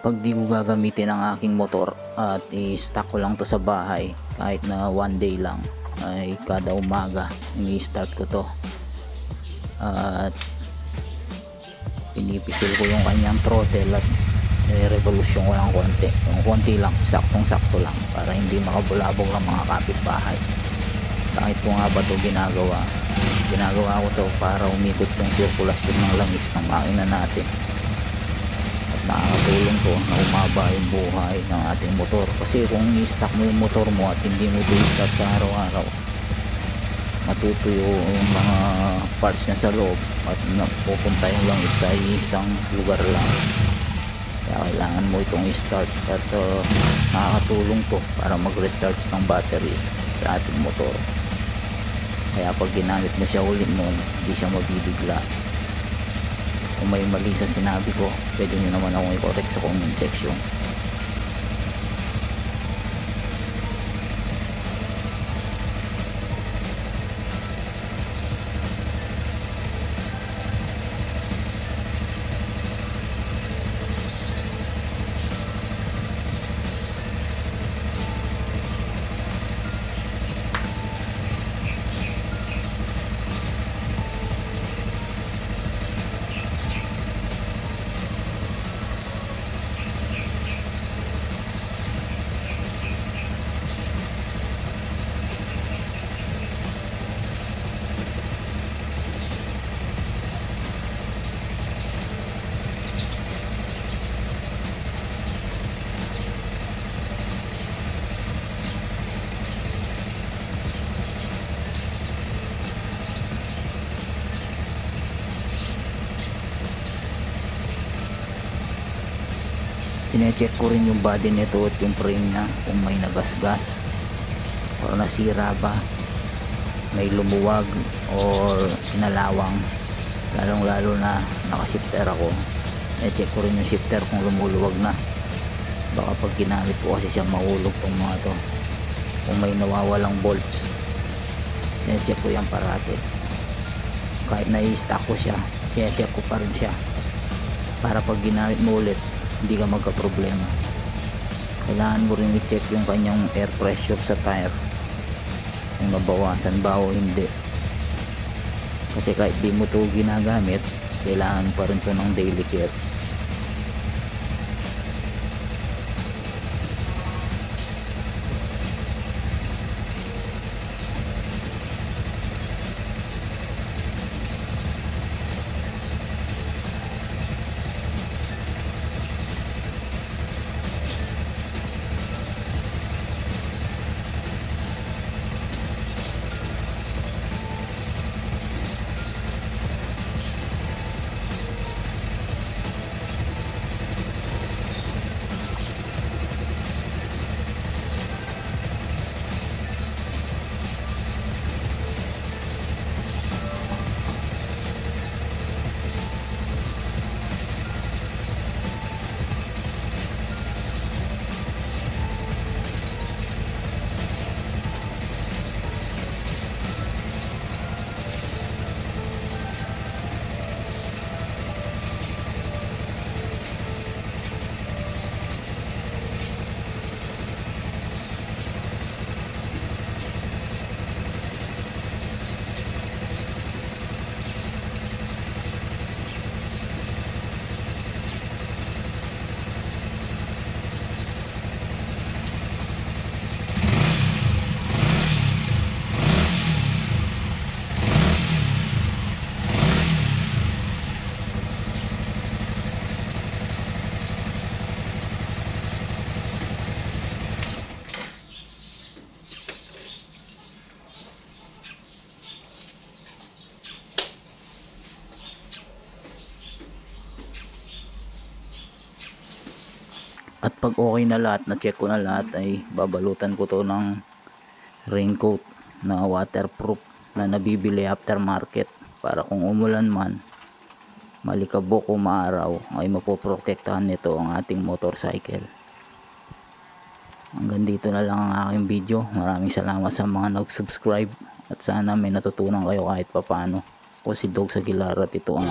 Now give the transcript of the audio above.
Pag di ko gagamitin ang aking motor at i-stock ko lang to sa bahay kahit na one day lang, ay kada umaga i-start ko to at pinipisil ko yung kanyang throttle at revolusyon ko lang konti, yung konti lang, saktong sakto lang para hindi makabulabog ang mga kapitbahay. Bakit ko nga ba to ginagawa ko to para umikot yung sirkulasyon ng langis ng makina natin at nakakatulong to na umaba yung buhay ng ating motor. Kasi kung i-stock mo yung motor mo at hindi mo ito i-start sa araw-araw, matutuyo yung mga parts niya sa loob at napupunta yung langis sa isang lugar lang. Kaya kailangan mo itong i-start at nakakatulong to para mag-recharge ng battery sa ating motor. Kaya pag ginamit mo siya ulit noon, hindi siya mabibigla. Kung may mali sa sinabi ko, pwede nyo naman akong i-correct sa comment section. Sinecheck ko rin yung body nito at yung frame nya kung may nagasgas o nasira ba, may lumuwag or kinalawang, lalong lalo na nakashifter ako. Sinecheck ko rin yung shifter kung lumuluwag na, baka pag ginamit ko kasi siya mahulog tong mga to. Kung may nawawalang bolts, sinecheck ko yan parati. Kahit na-i-stock ko siya, sinecheck ko pa rin siya para pag ginamit mo ulit hindi ka magka-problema. Kailangan mo rin i-check yung kanyang air pressure sa tire kung nabawasan ba o hindi, kasi kahit di mo ito ginagamit, kailangan pa rin ito ng daily care. At pag okay na lahat, na check ko na lahat, ay babalutan ko to ng raincoat na waterproof na nabibili aftermarket, para kung umulan man, malikabok o maaraw, ay mapoprotektahan nito ang ating motorcycle. Hanggang dito na lang ang aking video. Maraming salamat sa mga nag-subscribe at sana may natutunan kayo kahit papano. Ako si Dog Aguilar at ito ang